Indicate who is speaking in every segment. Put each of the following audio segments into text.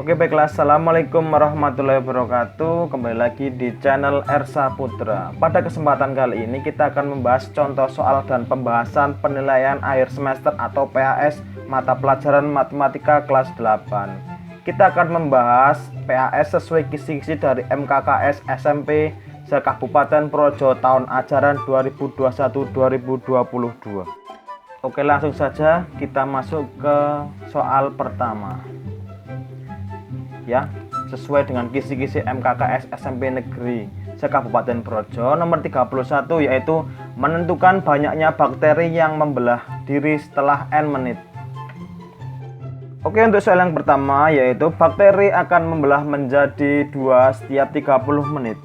Speaker 1: Oke baiklah, assalamualaikum warahmatullahi wabarakatuh. Kembali lagi di channel Ersa Putra. Pada kesempatan kali ini kita akan membahas contoh soal dan pembahasan penilaian akhir semester atau PAS mata pelajaran matematika kelas 8. Kita akan membahas PAS sesuai kisi-kisi dari MKKS SMP se-Kabupaten Projo tahun ajaran 2021-2022. Oke, langsung saja kita masuk ke soal pertama. Ya, sesuai dengan kisi-kisi MKKS SMP Negeri se-Kabupaten Projo nomor 31, yaitu menentukan banyaknya bakteri yang membelah diri setelah N menit. Oke, untuk soal yang pertama yaitu bakteri akan membelah menjadi 2 setiap 30 menit.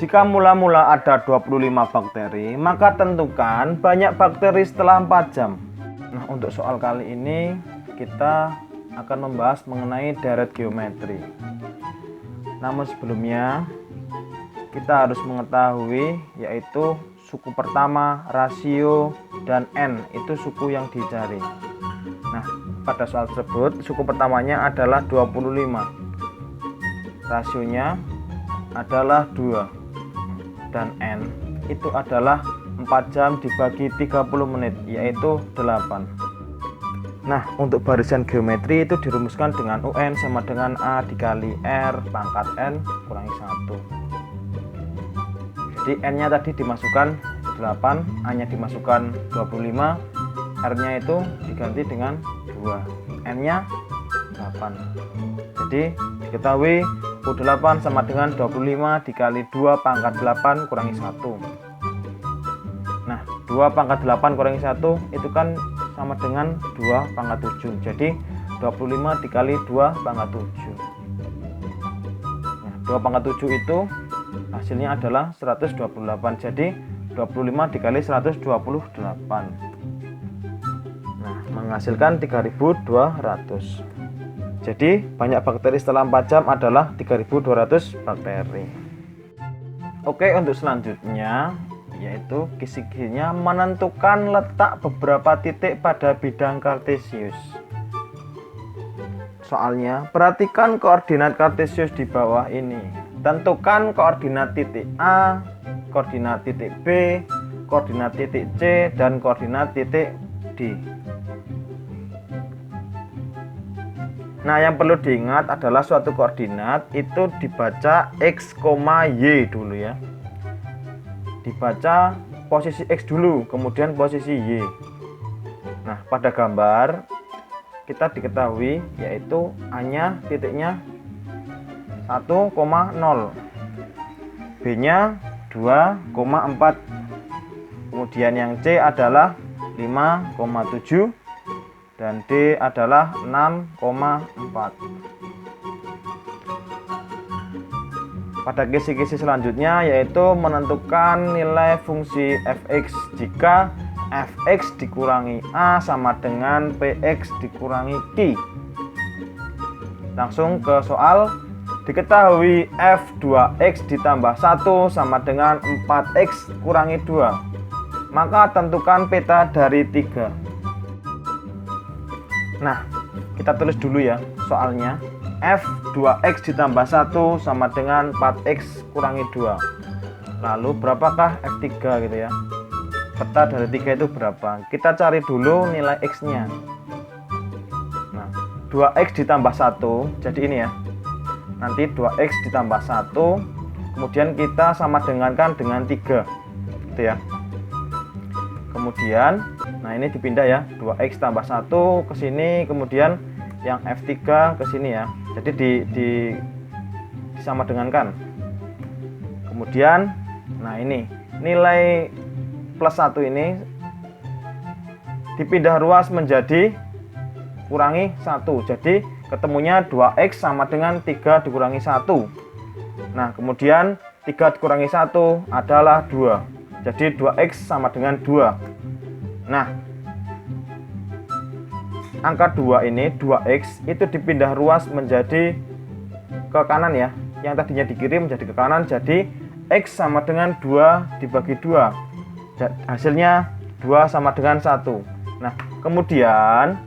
Speaker 1: Jika mula-mula ada 25 bakteri, maka tentukan banyak bakteri setelah 4 jam. Nah, untuk soal kali ini kita akan membahas mengenai deret geometri. Namun sebelumnya kita harus mengetahui yaitu suku pertama, rasio, dan N itu suku yang dicari. Nah, pada soal tersebut suku pertamanya adalah 25, rasionya adalah 2, dan N itu adalah 4 jam dibagi 30 menit yaitu 8. Nah, untuk barisan geometri itu dirumuskan dengan UN sama dengan A dikali R pangkat N kurangi 1. Jadi N-nya tadi dimasukkan 8, A-nya dimasukkan 25, R-nya itu diganti dengan 2, N-nya 8. Jadi diketahui U8 sama dengan 25 dikali 2 pangkat 8 kurangi 1. Nah, 2 pangkat 8 kurangi 1 itu kan sama dengan 2 pangkat 7. Jadi 25 dikali 2 pangkat 7. Nah, 2 pangkat 7 itu hasilnya adalah 128. Jadi 25 dikali 128. Nah, menghasilkan 3200. Jadi banyak bakteri setelah 4 jam adalah 3200 bakteri. Oke, untuk selanjutnya yaitu kisi-kisinya menentukan letak beberapa titik pada bidang kartesius. Soalnya, perhatikan koordinat kartesius di bawah ini. Tentukan koordinat titik A, koordinat titik B, koordinat titik C, dan koordinat titik D. Nah, yang perlu diingat adalah suatu koordinat itu dibaca X, Y dulu ya. Dibaca posisi X dulu, kemudian posisi Y. Nah, pada gambar kita diketahui yaitu A-nya titiknya 1,0, B-nya 2,4, kemudian yang C adalah 5,7, dan D adalah 6,4. Pada kisi-kisi selanjutnya yaitu menentukan nilai fungsi fx jika fx dikurangi a sama dengan px dikurangi q. Langsung ke soal. Diketahui f2x ditambah 1 sama dengan 4x kurangi 2. Maka tentukan peta dari 3. Nah, kita tulis dulu ya soalnya. F2x ditambah 1 sama dengan 4x kurangi 2. Lalu berapakah F3 gitu ya. Peta dari 3 itu berapa? Kita cari dulu nilai X-nya. Nah, 2x ditambah 1, jadi ini ya. Nanti 2x ditambah 1, kemudian kita sama dengankan dengan 3. Gitu ya. Kemudian, nah ini dipindah ya. 2x tambah 1 ke sini, kemudian yang F3 ke sini ya. Jadi disama dengankan. Kemudian nah ini nilai plus 1 ini dipindah ruas menjadi kurangi 1. Jadi ketemunya 2x sama dengan 3 dikurangi 1. Nah, kemudian 3 dikurangi 1 adalah 2. Jadi 2x sama dengan 2. Nah, angka 2 ini, 2x itu dipindah ruas menjadi ke kanan ya. Yang tadinya di kiri menjadi ke kanan, jadi x sama dengan 2 dibagi 2. Hasilnya 2 sama dengan 1. Nah, kemudian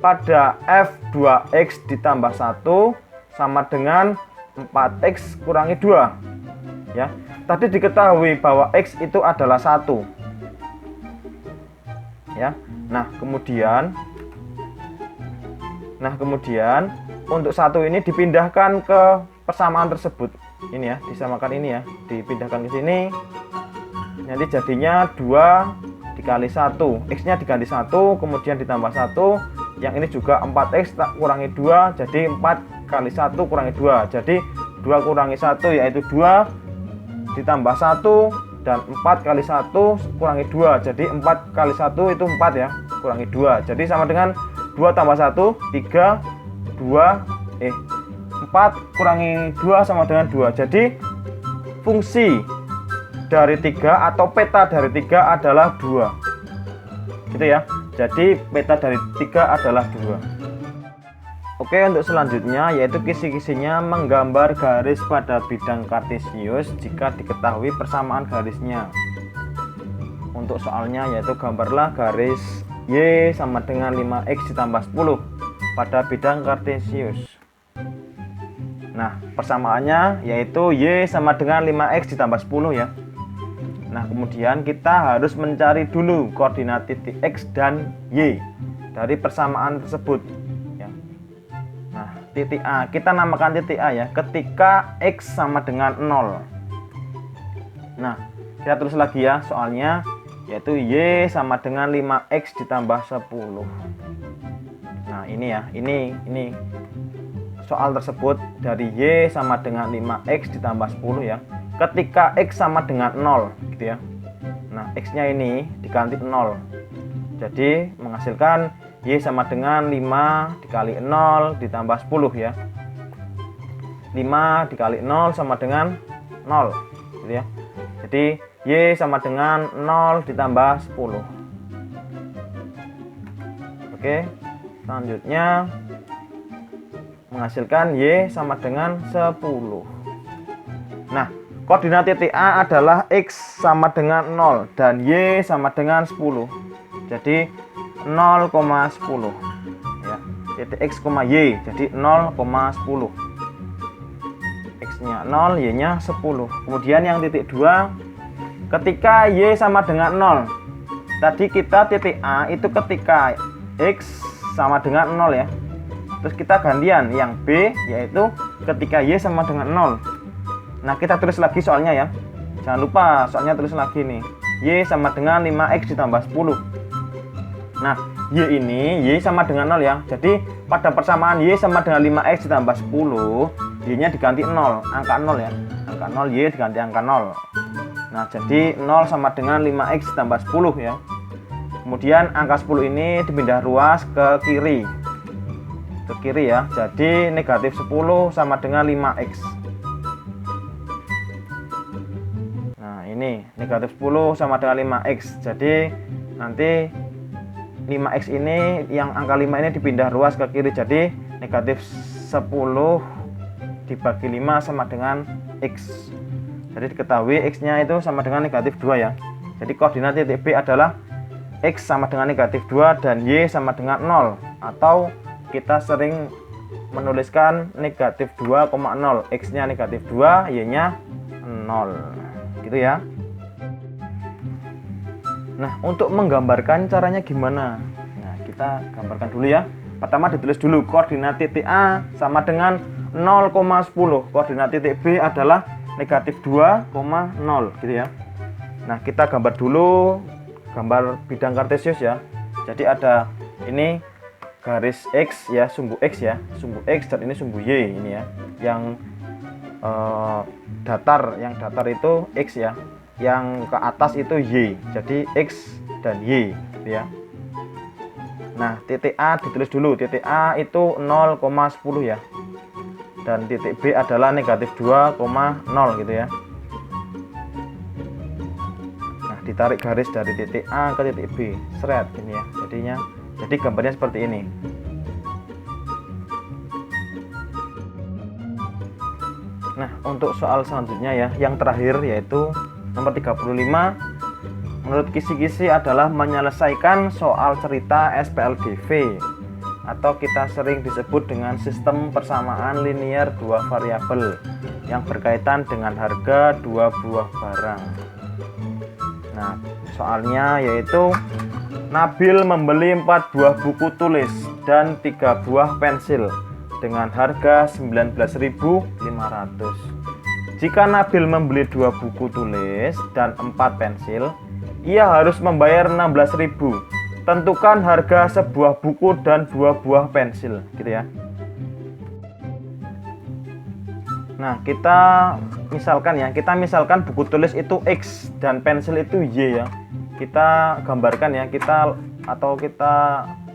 Speaker 1: pada f2x ditambah 1 sama dengan 4x kurangi 2 ya. Tadi diketahui bahwa x itu adalah 1 ya. Nah kemudian untuk 1 ini dipindahkan ke persamaan tersebut. Ini ya, disamakan ini ya, dipindahkan ke sini. Nanti jadinya 2 dikali 1, x-nya diganti 1, kemudian ditambah 1. Yang ini juga 4x kurangi 2, jadi 4 kali 1 kurangi 2. Jadi 2 kurangi 1 yaitu 2 ditambah 1, dan 4 kali 1 kurangi 2. Jadi 4 kali 1 itu 4 ya, kurangi 2. Jadi sama dengan 2 tambah 1, 3, 4 kurangi 2 sama dengan 2. Jadi fungsi dari 3 atau peta dari 3 adalah 2 gitu ya. Jadi peta dari 3 adalah 2. Oke, untuk selanjutnya yaitu kisi-kisinya menggambar garis pada bidang kartesius jika diketahui persamaan garisnya. Untuk soalnya yaitu gambarlah garis Y sama dengan 5x ditambah 10 pada bidang kartesius. Nah, persamaannya yaitu Y sama dengan 5x ditambah 10 ya. Nah, kemudian kita harus mencari dulu koordinat titik X dan Y dari persamaan tersebut ya. Nah, titik A, kita namakan titik A ya, ketika X sama dengan 0. Nah, kita tulis lagi ya soalnya, yaitu Y sama dengan 5x ditambah 10. Nah, ini ya, ini soal tersebut dari Y sama dengan 5x ditambah 10 ya, ketika X sama dengan 0 gitu ya. Nah, X nya ini diganti 0, jadi menghasilkan Y sama dengan 5 dikali 0 ditambah 10 ya. 5 dikali 0 sama dengan 0 gitu ya. Jadi Y sama dengan 0 ditambah 10. Oke, selanjutnya menghasilkan Y sama dengan 10. Nah, koordinat titik A adalah X sama dengan 0 dan Y sama dengan 10. Jadi 0,10 ya. Titik X, Y jadi 0,10. X-nya 0, Y-nya 10. Kemudian yang titik 2, ketika Y sama dengan 0. Tadi kita titik A itu ketika X sama dengan 0 ya. Terus kita gantian yang B yaitu ketika Y sama dengan 0. Nah, kita tulis lagi soalnya ya. Jangan lupa soalnya tulis lagi nih. Y sama dengan 5x ditambah 10. Nah, Y ini Y sama dengan 0 ya. Jadi pada persamaan Y sama dengan 5x ditambah 10, Y nya diganti 0, angka 0 ya. Angka 0 Y diganti angka 0. Nah, jadi 0 sama dengan 5x ditambah 10 ya. Kemudian angka 10 ini dipindah ruas ke kiri. Ke kiri ya. Jadi negatif 10 sama dengan 5x. Nah, ini negatif 10 sama dengan 5x. Jadi nanti 5x ini yang angka 5 ini dipindah ruas ke kiri. Jadi negatif 10 dibagi 5 sama dengan x. Jadi diketahui x nya itu sama dengan negatif 2 ya. Jadi koordinat titik B adalah x sama dengan negatif 2 dan Y sama dengan 0. Atau kita sering menuliskan negatif 2,0. X nya negatif 2, Y nya 0 gitu ya. Nah, untuk menggambarkan caranya gimana? Nah, kita gambarkan dulu ya. Pertama ditulis dulu koordinat titik A sama dengan 0,10. Koordinat titik B adalah negatif 2,0 gitu ya. Nah, kita gambar dulu gambar bidang kartesius ya. Jadi ada ini garis X ya, sumbu X ya, sumbu X, dan ini sumbu Y ini ya. Yang datar itu X ya. Yang ke atas itu Y, jadi X dan Y gitu ya. Nah, titik A ditulis dulu, titik A itu 0,10 ya, dan titik B adalah negatif 2,0 gitu ya. Nah, ditarik garis dari titik A ke titik B, seret ini ya, jadi gambarnya seperti ini. Nah, untuk soal selanjutnya ya, yang terakhir yaitu nomor 35, menurut kisi-kisi adalah menyelesaikan soal cerita SPLDV atau kita sering disebut dengan sistem persamaan linear dua variabel yang berkaitan dengan harga dua buah barang. Nah, soalnya yaitu Nabil membeli 4 buah buku tulis dan 3 buah pensil dengan harga 19.500. Jika Nabil membeli 2 buku tulis dan 4 pensil, ia harus membayar 16.000. Tentukan harga sebuah buku dan 2 buah pensil, gitu ya. Nah, kita misalkan buku tulis itu X dan pensil itu Y ya. Kita gambarkan ya, kita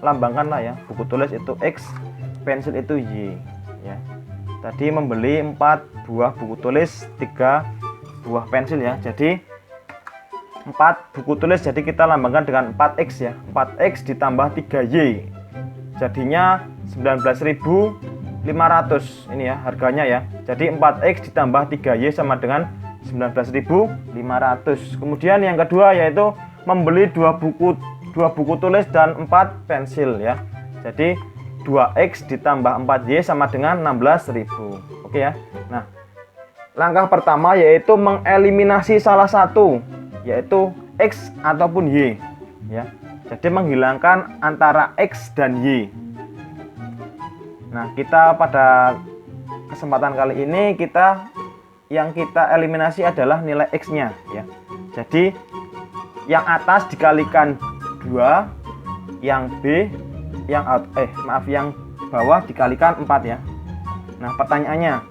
Speaker 1: lambangkan lah ya. Buku tulis itu X, pensil itu Y ya. Tadi membeli 4 buah buku tulis, 3 buah pensil ya. Jadi 4 buku tulis, jadi kita lambangkan dengan 4X ya. 4X ditambah 3Y. Jadinya 19.500 ini ya harganya ya. Jadi 4X ditambah 3Y sama dengan 19.500. Kemudian yang kedua yaitu membeli 2 buku tulis dan 4 pensil ya. Jadi 2X ditambah 4Y sama dengan 16.000. Oke ya. Nah, langkah pertama yaitu mengeliminasi salah satu, yaitu X ataupun Y ya. Jadi menghilangkan antara X dan Y. Nah, kita pada kesempatan kali ini yang kita eliminasi adalah nilai X-nya ya. Jadi yang atas dikalikan 2, yang bawah dikalikan 4 ya. Nah, pertanyaannya,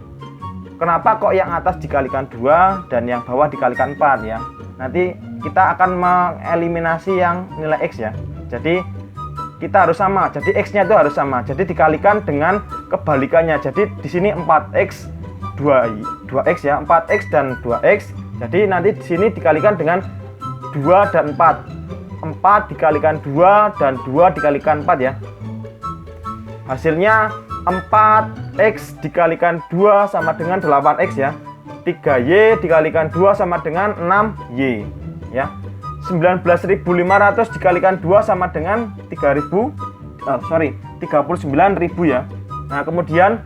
Speaker 1: kenapa kok yang atas dikalikan 2 dan yang bawah dikalikan 4 ya? Nanti kita akan mengeliminasi yang nilai X ya. Jadi kita harus sama. Jadi X-nya itu harus sama. Jadi dikalikan dengan kebalikannya. Jadi di sini 4X 2X ya, 4X dan 2X. Jadi nanti di sini dikalikan dengan 2 dan 4. 4 dikalikan 2 dan 2 dikalikan 4 ya. Hasilnya 4X dikalikan 2 sama dengan 8X ya. 3Y dikalikan 2 sama dengan 6Y ya. 19.500 dikalikan 2 sama dengan 39.000 ya. Nah, kemudian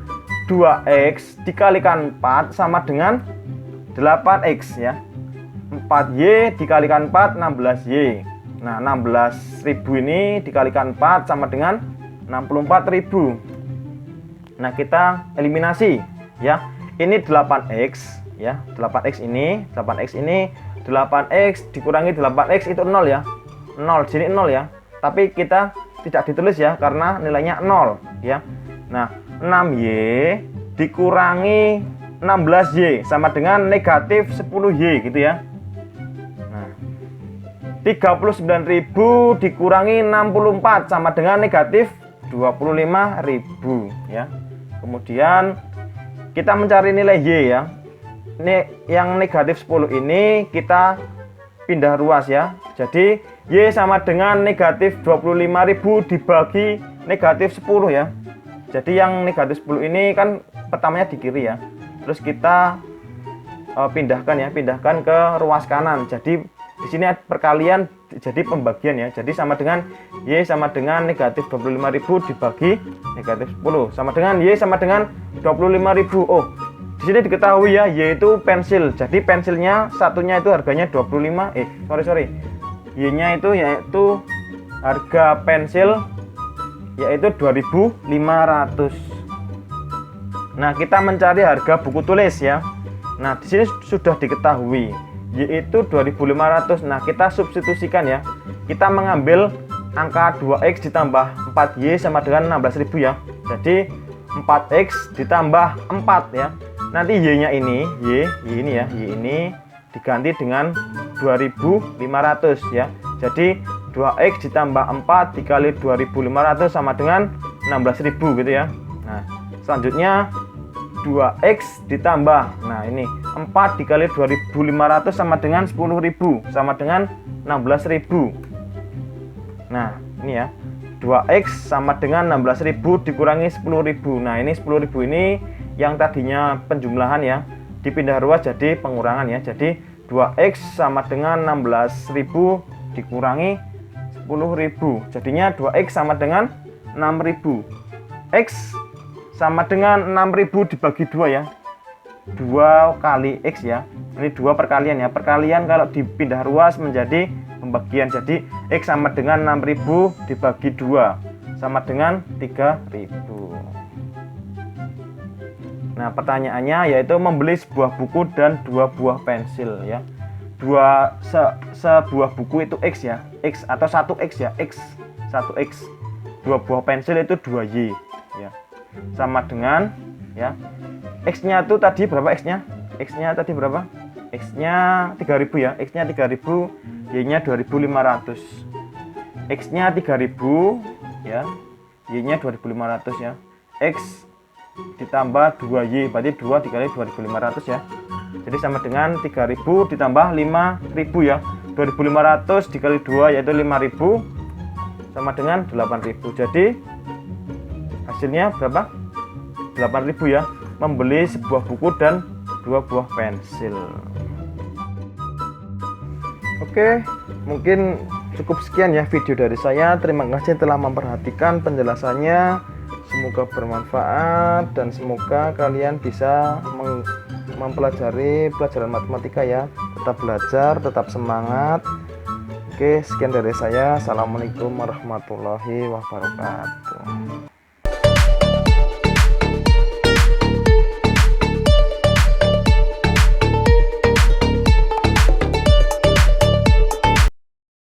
Speaker 1: 2X dikalikan 4 sama dengan 8X ya. 4Y dikalikan 4 16Y. Nah, 16.000 ini dikalikan 4 sama dengan 64.000. Nah, kita eliminasi ya. Ini 8X ya. 8X ini 8X dikurangi 8X itu 0 ya. 0 di sini 0 ya. Tapi kita tidak ditulis ya karena nilainya 0 ya. Nah, 6Y dikurangi 16Y sama dengan negatif 10Y gitu ya. Nah, 39.000 dikurangi 64 sama dengan negatif 25.000 ya. Kemudian kita mencari nilai Y ya. Ini yang negatif 10 ini kita pindah ruas ya. Jadi Y sama dengan negatif 25.000 dibagi negatif 10 ya. Jadi yang negatif 10 ini kan pertamanya di kiri ya. Terus kita pindahkan ke ruas kanan. Jadi di sini perkalian jadi pembagian ya. Jadi sama dengan Y sama dengan negatif 25.000 dibagi negatif 10 sama dengan Y sama dengan 25.000. Oh, di sini diketahui ya, yaitu pensil. Jadi pensilnya satunya itu harganya 25. Y-nya itu yaitu harga pensil yaitu 2.500. Nah, kita mencari harga buku tulis ya. Nah, di sini sudah diketahui yaitu 2.500. Nah, kita substitusikan ya. Kita mengambil angka 2X ditambah 4Y sama dengan 16.000 ya. Jadi 4X ditambah 4 ya. Nanti Y-nya ini, Y ini diganti dengan 2.500 ya. Jadi 2X ditambah 4 dikali 2.500 sama dengan 16.000 gitu ya. Nah, selanjutnya 2X ditambah, nah ini 4 dikali 2.500 sama dengan 10.000 sama dengan 16.000. Nah, ini ya. 2X sama dengan 16.000 dikurangi 10.000. Nah, ini 10.000 ini yang tadinya penjumlahan ya, dipindah ruas jadi pengurangan ya. Jadi 2X sama dengan 16.000 dikurangi 10.000. Jadinya 2X sama dengan 6.000. X sama dengan 6.000 dibagi 2 ya. 2 kali X ya. Ini 2 perkalian ya. Perkalian kalau dipindah ruas menjadi pembagian. Jadi X sama dengan 6.000 dibagi 2 sama dengan 3.000. Nah, pertanyaannya yaitu membeli sebuah buku dan 2 buah pensil ya. Sebuah buku itu X ya. X atau 1X ya. X 1X. 2 buah pensil itu 2Y ya. Sama dengan ya. X-nya itu tadi berapa X-nya? X-nya tadi berapa? X-nya 3.000 ya. X-nya 3.000, Y-nya 2.500. X-nya 3.000 ya. Y-nya 2.500 ya. X ditambah 2Y berarti 2 dikali 2.500 ya. Jadi sama dengan 3.000 ditambah 5.000 ya. 2.500 dikali 2 yaitu 5.000 sama dengan 8.000. Jadi hasilnya berapa? 8.000 ya. Membeli sebuah buku dan 2 buah pensil. Oke, mungkin cukup sekian ya video dari saya. Terima kasih telah memperhatikan penjelasannya. Semoga bermanfaat dan semoga kalian bisa mempelajari pelajaran matematika ya. Tetap belajar, tetap semangat. Oke, sekian dari saya. Assalamualaikum warahmatullahi wabarakatuh.